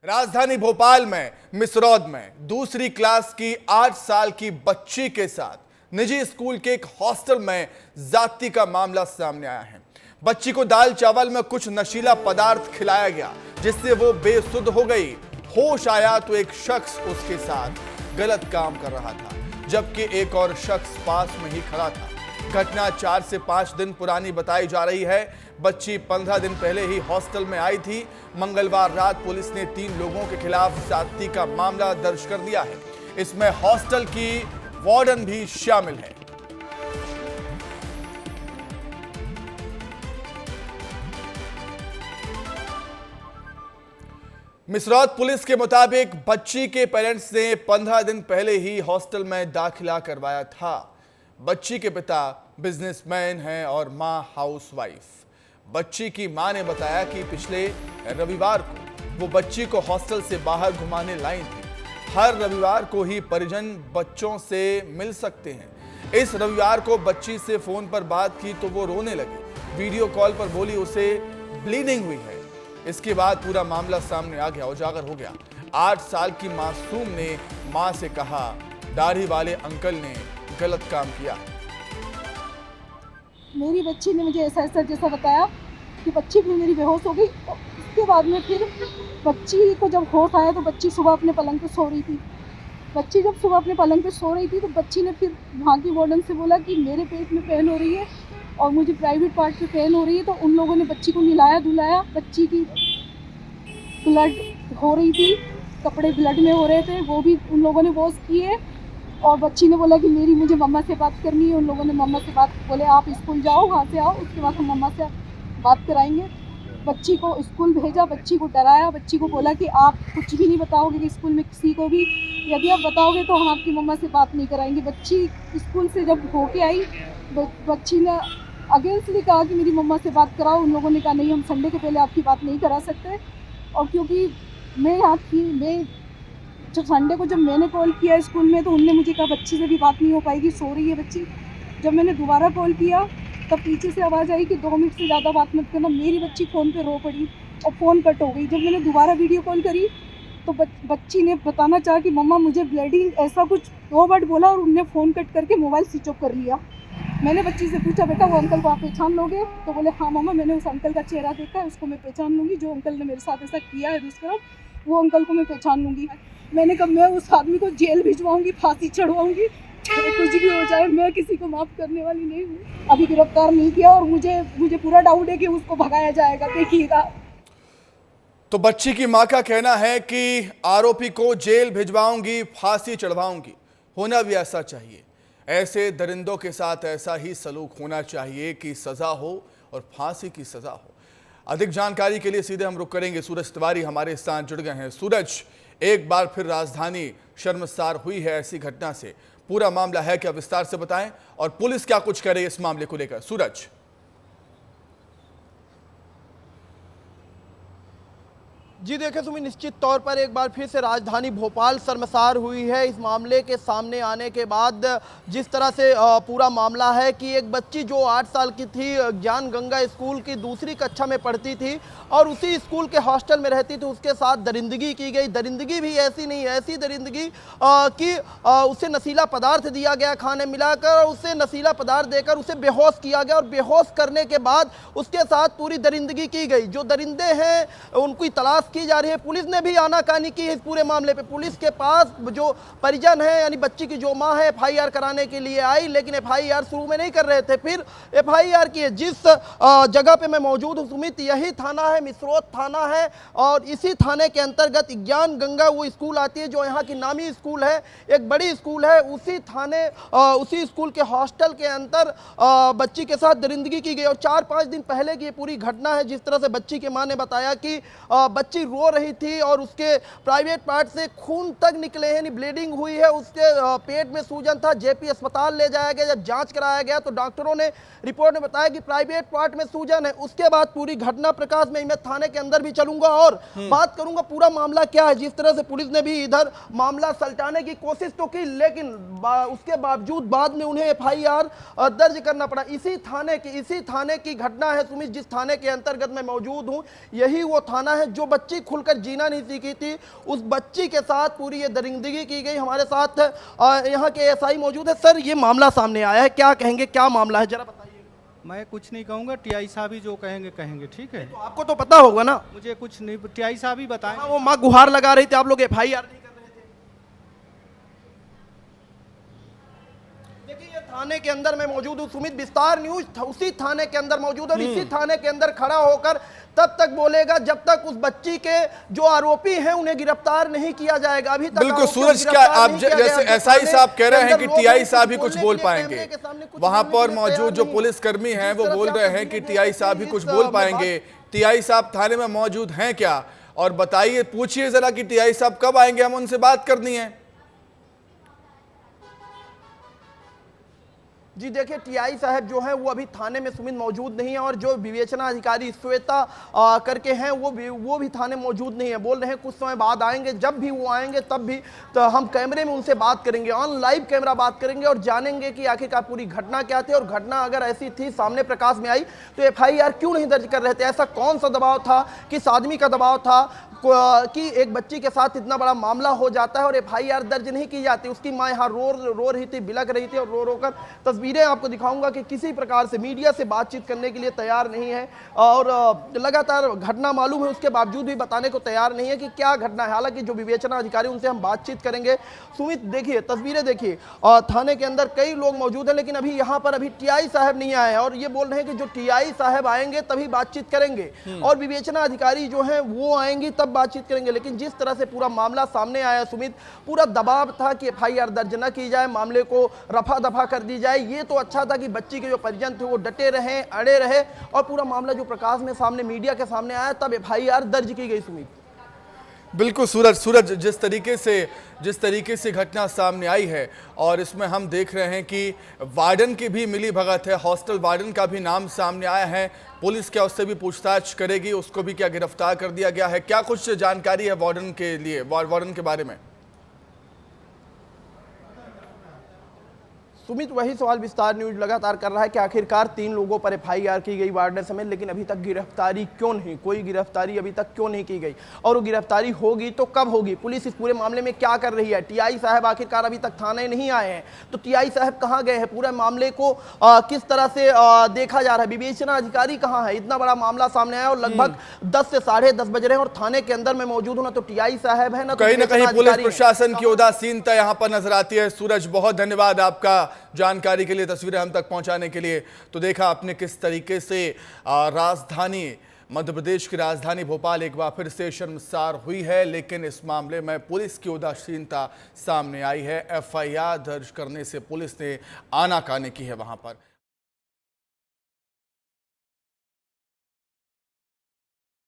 राजधानी भोपाल में मिसरौद में दूसरी क्लास की 8 साल की बच्ची के साथ निजी स्कूल के एक हॉस्टल में ज्यादती का मामला सामने आया है। बच्ची को दाल चावल में कुछ नशीला पदार्थ खिलाया गया, जिससे वो बेसुध हो गई। होश आया तो एक शख्स उसके साथ गलत काम कर रहा था, जबकि एक और शख्स पास में ही खड़ा था। घटना 4 से 5 दिन पुरानी बताई जा रही है। बच्ची 15 दिन पहले ही हॉस्टल में आई थी। मंगलवार रात पुलिस ने 3 लोगों के खिलाफ ज्यादती का मामला दर्ज कर दिया है। इसमें हॉस्टल की वार्डन भी शामिल है। मिसरौद पुलिस के मुताबिक बच्ची के पेरेंट्स ने 15 दिन पहले ही हॉस्टल में दाखिला करवाया था। बच्ची के पिता बिजनेसमैन हैं और मां हाउसवाइफ। बच्ची की मां ने बताया कि पिछले रविवार को वो बच्ची को हॉस्टल से बाहर घुमाने लाई थी। हर रविवार को ही परिजन बच्चों से मिल सकते हैं। इस रविवार को बच्ची से फोन पर बात की तो वो रोने लगी। वीडियो कॉल पर बोली उसे ब्लीडिंग हुई है। इसके बाद पूरा मामला सामने आ गया, उजागर हो गया। 8 साल की मासूम ने मां से कहा, दाढ़ी वाले अंकल ने गलत काम किया। मेरी बच्ची ने मुझे ऐसा जैसा बताया कि बच्ची भी मेरी बेहोश हो गई। उसके बाद में फिर बच्ची को जब होश आया तो बच्ची सुबह अपने पलंग पे सो रही थी। बच्ची जब सुबह अपने पलंग पे सो रही थी तो बच्ची ने फिर वहाँ की वार्डन से बोला कि मेरे पेट में पेन हो रही है और मुझे प्राइवेट पार्ट पे पेन हो रही है। तो उन लोगों ने बच्ची को नहलाया धुलाया। बच्ची की ब्लड हो रही थी, कपड़े ब्लड में हो रहे थे, वो भी उन लोगों ने वॉश किए। और बच्ची ने बोला कि मुझे मम्मा से बात करनी है। उन लोगों ने मम्मा से बात बोले आप स्कूल जाओ, वहाँ से आओ, उसके बाद हम मम्मा से बात कराएंगे। बच्ची को स्कूल भेजा, बच्ची को डराया, बच्ची को बोला कि आप कुछ भी नहीं बताओगे कि स्कूल में किसी को भी, यदि आप बताओगे तो हम आपकी मम्मा से बात नहीं कराएंगे। बच्ची स्कूल से जब होके आई, बच्ची ने अगेंस्टली कहा कि मेरी मम्मा से बात कराओ। उन लोगों ने कहा नहीं, हम संडे के पहले आपकी बात नहीं करा सकते। और क्योंकि मैं यहाँ थी, मैं जब संडे को जब मैंने कॉल किया स्कूल में तो उनने मुझे कहा बच्ची से भी बात नहीं हो पाएगी, सो रही है बच्ची। जब मैंने दोबारा कॉल किया तब पीछे से आवाज़ आई कि 2 मिनट से ज़्यादा बात मत करना। मेरी बच्ची फ़ोन पे रो पड़ी और फ़ोन कट हो गई। जब मैंने दोबारा वीडियो कॉल करी तो बच्ची ने बताना चाहा कि मम्मा मुझे ब्लीडिंग, ऐसा कुछ 2 वर्ड बोला और उनने फ़ोन कट करके मोबाइल स्विच ऑफ कर लिया। मैंने बच्ची से पूछा बेटा वो अंकल को आप पहचान लोगे? तो बोले हाँ मम्मा, मैंने उस अंकल का चेहरा देखा है, उसको मैं पहचान लूँगी। जो अंकल ने मेरे साथ ऐसा किया है दूसरी तरफ, वो अंकल को मैं पहचान लूँगी। मैंने कहा मैं उस आदमी को जेल भिजवाऊंगी, फांसी चढ़वाऊंगी, कुछ भी हो जाए, मैं किसी को माफ़ करने वाली नहीं हूँ। अभी गिरफ्तार नहीं किया और मुझे पूरा डाउट है कि उसको भगाया जाएगा, देखिएगा। तो बच्ची की मां का कहना है कि आरोपी को जेल भिजवाऊंगी, फांसी चढ़वाऊंगी। होना भी ऐसा चाहिए। ऐसे दरिंदों के साथ ऐसा ही सलूक होना चाहिए कि सजा हो और फांसी की सजा हो। अधिक जानकारी के लिए सीधे हम रुक करेंगे। सूरज तिवारी हमारे साथ जुड़ गए हैं। सूरज, एक बार फिर राजधानी शर्मसार हुई है ऐसी घटना से। पूरा मामला है क्या, विस्तार से बताएं, और पुलिस क्या कुछ करे इस मामले को लेकर। सूरज। जी देखिए सुमित, निश्चित तौर पर एक बार फिर से राजधानी भोपाल शर्मसार हुई है इस मामले के सामने आने के बाद। जिस तरह से पूरा मामला है कि एक बच्ची जो 8 साल की थी, ज्ञान गंगा स्कूल की दूसरी कक्षा में पढ़ती थी और उसी स्कूल के हॉस्टल में रहती थी, उसके साथ दरिंदगी की गई। दरिंदगी भी ऐसी नहीं, ऐसी दरिंदगी कि उसे नशीला पदार्थ दिया गया खाने मिलाकर, उसे नशीला पदार्थ देकर उसे बेहोश किया गया और बेहोश करने के बाद उसके साथ पूरी दरिंदगी की गई। जो दरिंदे हैं उनकी तलाश की जा रही है। पुलिस ने भी आनाकानी की है इस पूरे मामले पे। पुलिस के पास जो परिजन है, यानी बच्ची की जो मां है, एफआईआर कराने के लिए आई, लेकिन एफआईआर शुरू में नहीं कर रहे थे। फिर एफआईआर की है। जिस जगह पे मैं मौजूद हूं सुमित, यही थाना है, मिसरौद थाना है, और इसी थाने के अंतर्गत ज्ञान गंगा वो स्कूल आती है जो यहाँ की नामी स्कूल है, एक बड़ी स्कूल है। उसी थाने उसी स्कूल के हॉस्टल के अंदर बच्ची के साथ दरिंदगी की गई। और 4-5 दिन पहले की ये पूरी घटना है। जिस तरह से बच्ची की मां ने बताया कि बच्ची रो रही थी और उसके प्राइवेट पार्ट से खून तक निकले हैं, यानी ब्लीडिंग हुई है, उसके पेट में सूजन था। जेपी अस्पताल ले जाया गया। जब जांच कराया गया तो डॉक्टरों ने रिपोर्ट में बताया कि प्राइवेट पार्ट में सूजन है। उसके बाद पूरी घटना प्रकाश में मैं थाने के अंदर भी चलूंगा और बात करूंगा पूरा मामला क्या है। जिस तरह से पुलिस ने भी इधर मामला सलटाने की कोशिश तो की, लेकिन उसके बावजूद बाद में उन्हें एफआईआर दर्ज करना पड़ा। इसी थाने की घटना है सुमित, जिस थाने के अंतर्गत मैं मौजूद हूं। यही वो थाना है जो बच्ची बच्ची खुलकर जीना नहीं सीखी थी, उस बच्ची के साथ पूरी ये दरिंदगी की गई। हमारे साथ यहाँ के एसआई मौजूद है। सर, ये मामला सामने आया है, क्या कहेंगे, क्या मामला है, जरा बताइए। मैं कुछ नहीं कहूँगा, टीआई साहब ही जो कहेंगे कहेंगे, ठीक है। तो आपको तो पता होगा ना। मुझे कुछ नहीं, टीआई साहब ही बताएं। हाँ, वो माँ गुहार लगा रही थी, आप लोग एफआईआर नहीं कर रहे थे। देखिए, ये थाने के अंदर मैं मौजूद हूँ, सुमित विस्तार न्यूज उसी थाने के अंदर मौजूद है और इसी थाने के अंदर खड़ा होकर तब तक बोलेगा जब तक उस बच्ची के जो आरोपी हैं उन्हें गिरफ्तार नहीं किया जाएगा। अभी तक बिल्कुल आरोपियों को सूरज, क्या गिरफ्तार आप नहीं किया जैसे गया। एसआई साहब कह रहे हैं कि लोग टीआई हैं, साहब ही कुछ कुछ बोलने बोल के लिए पाएंगे, कैमरे के सामने कुछ वहां बोलने के पर लिए मौजूद तैयार जो नहीं है। पुलिसकर्मी हैं वो जिस तरह बोल से रहे आप हैं कि तस्वीरें टीआई देख साहब ही रहे कुछ हैं, बोल इस पाएंगे। टीआई साहब थाने में मौजूद हैं क्या, और बताइए, पूछिए जरा कि टीआई साहब कब आएंगे, हम उनसे बात करनी है। जी देखिए, टीआई साहब जो हैं वो अभी थाने में सुमित मौजूद नहीं है और जो विवेचना अधिकारी श्वेता करके हैं वो भी थाने मौजूद नहीं है। बोल रहे हैं कुछ समय बाद आएंगे, जब भी वो आएंगे तब भी तो हम कैमरे में उनसे बात करेंगे, ऑन लाइव कैमरा बात करेंगे और जानेंगे कि आखिरकार पूरी घटना क्या थी और घटना अगर ऐसी थी सामने प्रकाश में आई तो एफआईआर क्यों नहीं दर्ज कर रहे थे। ऐसा कौन सा दबाव था, किस आदमी का दबाव था कि एक बच्ची के साथ इतना बड़ा मामला हो जाता है और एफआईआर दर्ज नहीं की जाती। उसकी मां यहाँ रो रही थी, बिलक रही थी और रो कर तस्वीरें आपको दिखाऊंगा कि किसी प्रकार से मीडिया से बातचीत करने के लिए तैयार नहीं है और लगातार घटना मालूम है उसके बावजूद भी बताने को तैयार नहीं है कि क्या घटना है। हालांकि जो विवेचना अधिकारी उनसे हम बातचीत करेंगे। सुमित देखिए, तस्वीरें देखिए, थाने के अंदर कई लोग मौजूद हैं लेकिन अभी यहाँ पर अभी टीआई साहब नहीं आए हैं और ये बोल रहे हैं कि जो टीआई साहब आएंगे तभी बातचीत करेंगे और विवेचना अधिकारी जो है वो आएंगी तब बातचीत करेंगे। लेकिन जिस तरह से पूरा मामला सामने आया सुमित, पूरा दबाव था कि एफआईआर दर्ज न की जाए, मामले को रफा दफा कर दी जाए। ये तो अच्छा था कि बच्ची के जो परिजन थे वो डटे रहे, अड़े रहे और पूरा मामला जो प्रकाश में सामने मीडिया के सामने आया तब एफआईआर दर्ज की गई। सुमित बिल्कुल सूरज, जिस तरीके से घटना सामने आई है और इसमें हम देख रहे हैं कि वार्डन की भी मिली भगत है, हॉस्टल वार्डन का भी नाम सामने आया है। पुलिस क्या उससे भी पूछताछ करेगी, उसको भी क्या गिरफ्तार कर दिया गया है, क्या कुछ जानकारी है वार्डन के लिए, वार्डन के बारे में? सुमित वही सवाल विस्तार न्यूज लगातार कर रहा है कि आखिरकार 3 लोगों पर एफआईआर की गई वार्डन समेत, लेकिन अभी तक गिरफ्तारी क्यों नहीं, कोई गिरफ्तारी अभी तक क्यों नहीं की गई और वो गिरफ्तारी होगी तो कब होगी, पुलिस इस पूरे मामले में क्या कर रही है। टीआई साहब आखिरकार अभी तक थाने नहीं आए हैं तो टीआई साहब कहाँ गए हैं, पूरे मामले को किस तरह से देखा जा रहा है, विवेचना अधिकारी कहाँ है। इतना बड़ा मामला सामने आया और लगभग 10 से 10:30 बज रहे हैं और थाने के अंदर मैं मौजूद हूँ, ना तो टीआई साहब है ना कहीं ना कहीं पुलिस प्रशासन की उदासीनता यहाँ पर नजर आती है। सूरज, बहुत धन्यवाद आपका जानकारी के लिए, तस्वीरें हम तक पहुंचाने के लिए। तो देखा आपने किस तरीके से राजधानी मध्य प्रदेश की राजधानी भोपाल एक बार फिर से शर्मसार हुई है, लेकिन इस मामले में पुलिस की उदासीनता सामने आई है। एफआईआर दर्ज करने से पुलिस ने आनाकानी की है वहां पर।